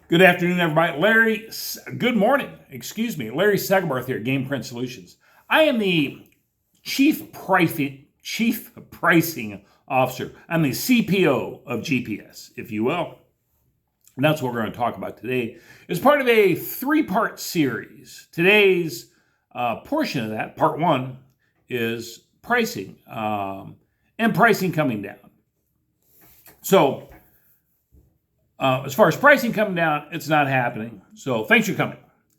Good afternoon, everybody. Good morning. Larry Segabarth here at GamePrint Solutions. I am the chief pricing officer. I'm the CPO of GPS, if you will. And that's what we're going to talk about today. As part of a three-part series. Today's portion of that, part one, is pricing and pricing coming down. So, as far as pricing coming down, it's not happening. So thanks for coming.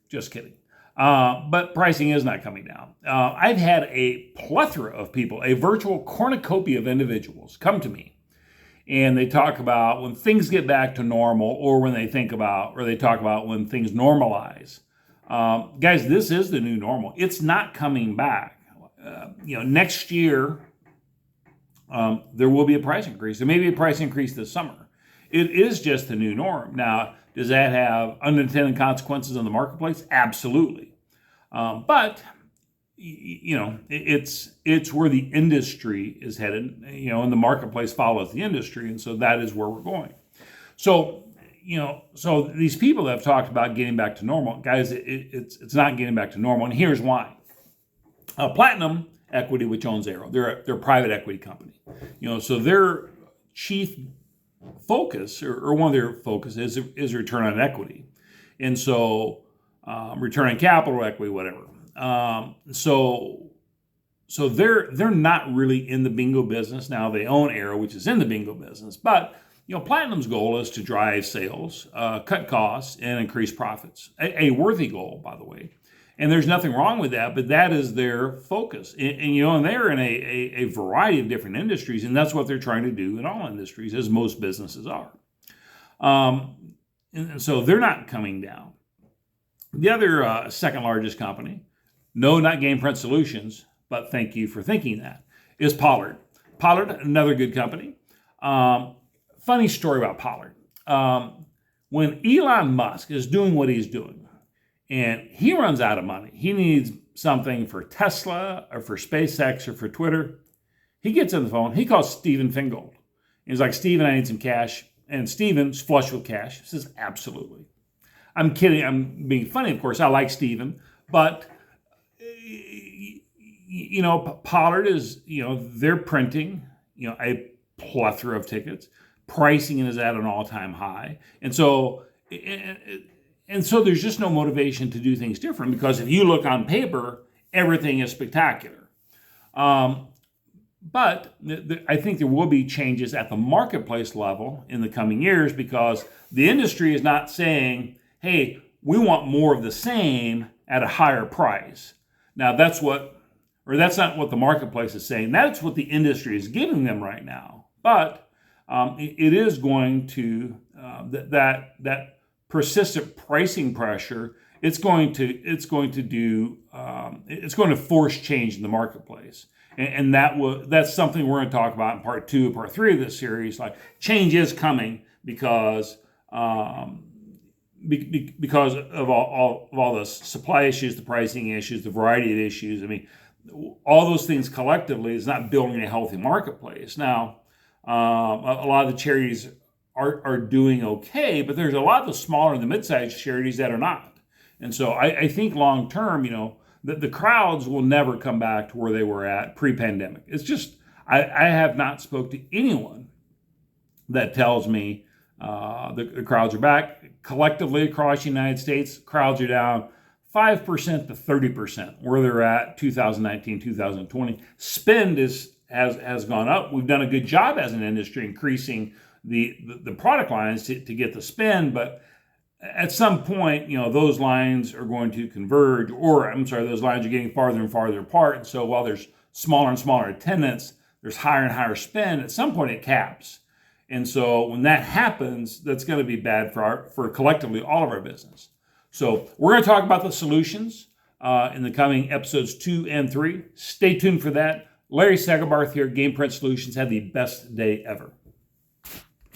Just kidding. But pricing is not coming down. I've had a plethora of people, a virtual cornucopia of individuals come to me. And they talk about when things get back to normal, or when they talk about when things normalize. Guys, this is the new normal. It's not coming back. Next year, there will be a price increase. There may be a price increase this summer. It is just the new norm. Now, does that have unintended consequences on the marketplace? Absolutely. But it's where the industry is headed, and the marketplace follows the industry. And so that is where we're going. So these people that have talked about getting back to normal, guys, it's not getting back to normal. And here's why. Platinum Equity, which owns Arrow, they're a private equity company. So their chief focus, or one of their focus is return on equity. And so return on capital, equity, whatever. So they're not really in the bingo business. Now they own Arrow, which is in the bingo business, but Platinum's goal is to drive sales, cut costs, and increase profits. A worthy goal, by the way. And there's nothing wrong with that, but that is their focus. And they're in a variety of different industries, and that's what they're trying to do in all industries, as most businesses are. And so they're not coming down. The other second largest company, no, not GamePrint Solutions, but thank you for thinking that, is Pollard. Pollard, another good company. Funny story about Pollard. When Elon Musk is doing what he's doing, and he runs out of money, he needs something for Tesla or for SpaceX or for Twitter, he gets on the phone, he calls Stephen Fingold. He's like, Stephen, I need some cash. And Stephen's flush with cash. He says, absolutely. I'm kidding. I'm being funny, of course. I like Stephen. But, Pollard is, they're printing, a plethora of tickets. Pricing is at an all-time high. And so there's just no motivation to do things different, because if you look on paper, everything is spectacular. But I think there will be changes at the marketplace level in the coming years, because the industry is not saying, hey, we want more of the same at a higher price. Now, that's not what the marketplace is saying. That's what the industry is giving them right now. But it is going to, that persistent pricing pressure, it's going to force change in the marketplace. And that's something we're going to talk about in part two, part three of this series. Like, change is coming because of all the supply issues, the pricing issues, the variety of issues. I mean, all those things collectively is not building a healthy marketplace. Now, a lot of the charities are doing okay, but there's a lot of the smaller and the mid-sized charities that are not. And so I think long term, the crowds will never come back to where they were at pre-pandemic. It's just, I have not spoke to anyone that tells me the crowds are back. Collectively across the United States, crowds are down 5% to 30% where they're at 2019, 2020. Spend has gone up. We've done a good job as an industry increasing the product lines to get the spend, but at some point, those lines are going to converge, those lines are getting farther and farther apart. And so while there's smaller and smaller attendance, there's higher and higher spend. At some point, it caps. And so when that happens, that's going to be bad for collectively all of our business. So we're going to talk about the solutions in the coming episodes 2 and 3. Stay tuned for that. Larry Segabarth here, GamePrint Solutions. Have the best day ever.